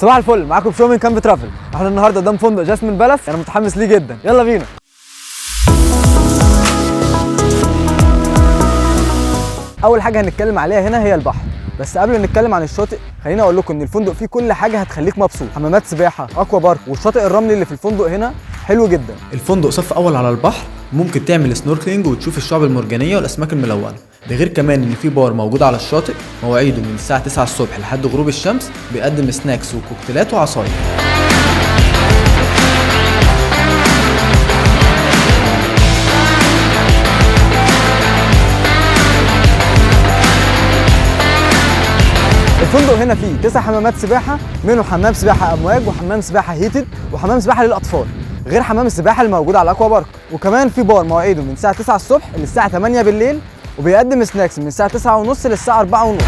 صباح الفل، معاكم في شو من كامب ترافل. احنا النهارده قدام فندق جاسمين بالاس، انا متحمس ليه جدا. يلا بينا. اول حاجه هنتكلم عليها هنا هي البحر، بس قبل ما نتكلم عن الشاطئ خليني اقول لكم ان الفندق فيه كل حاجه هتخليك مبسوط. حمامات سباحه، اكوا بارك، والشاطئ الرملي اللي في الفندق هنا حلو جدا. الفندق صف اول على البحر، ممكن تعمل سنوركلينج وتشوف الشعب المرجانيه والاسماك الملونه. ده غير كمان ان في بار موجود على الشاطئ، مواعيده من الساعه 9 الصبح لحد غروب الشمس، بيقدم سناكس وكوكتيلات وعصاير. الفندق هنا فيه 9 حمامات سباحه، منهم حمام سباحه امواج وحمام سباحه هيتد وحمام سباحه للاطفال، غير حمام السباحه اللي موجود على الاكوا بارك. وكمان في بار مواعيده من الساعه 9 الصبح للساعه 8 بالليل، وبيقدم سناكس من الساعه 9:30 للساعه 4:30.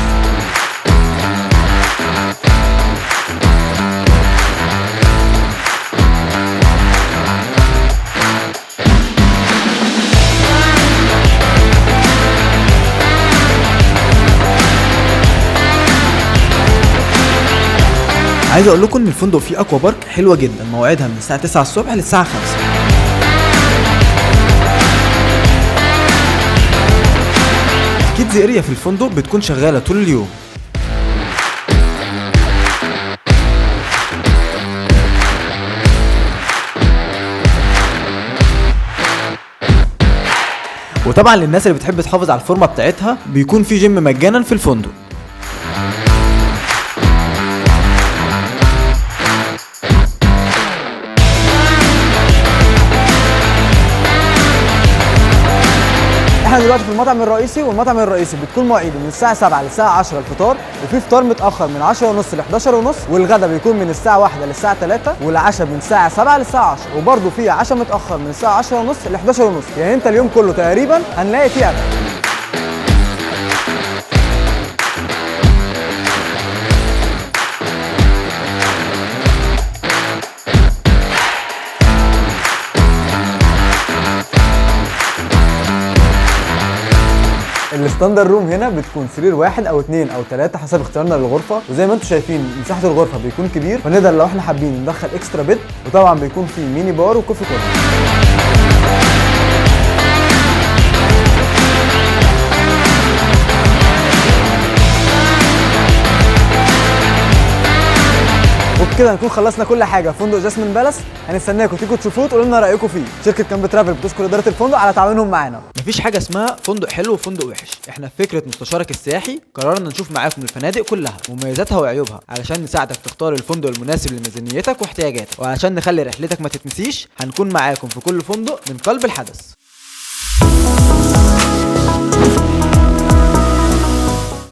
عايز اقول لكم ان الفندق فيه اكوا بارك حلوه جدا، مواعيدها من الساعه 9 الصبح للساعه 5. كيدز اريا في الفندق بتكون شغاله طول اليوم. وطبعا للناس اللي بتحب تحافظ على الفورمه بتاعتها بيكون في جيم مجانا في الفندق. احنا دلوقتي في المطعم الرئيسي، والمطعم الرئيسي بتكون مواعيده من الساعه 7 للساعه 10 الفطار، وفي فطار متاخر من 10:30 ل 11:30، والغدا بيكون من الساعه 1 للساعه 3، والعشاء من الساعه 7 للساعه 10، وبرده في عشاء متاخر من الساعه 10:30 ل 11:30. يعني انت اليوم كله تقريبا هنلاقي فيه اكل. الستاندر روم هنا بتكون سرير واحد او 2 او 3 حسب اختيارنا للغرفه، وزي ما انتم شايفين مساحه الغرفه بيكون كبير، فنقدر لو احنا حابين ندخل اكسترا بيد، وطبعا بيكون في ميني بار وكوفي كورنر. وبكده نكون خلصنا كل حاجه في فندق جاسمين بالاس. هنستناكم تيجوا تشوفوه وتقولوا لنا رايكم فيه. شركه كامب ترافل بتشكر اداره الفندق على تعاونهم معانا. مفيش حاجه اسمها فندق حلو وفندق وحش، احنا في فكره مستشارك السياحي قررنا نشوف معاكم الفنادق كلها ومميزاتها وعيوبها، علشان نساعدك تختار الفندق المناسب لميزانيتك واحتياجاتك، وعلشان نخلي رحلتك ما تتنسيش هنكون معاكم في كل فندق من قلب الحدث.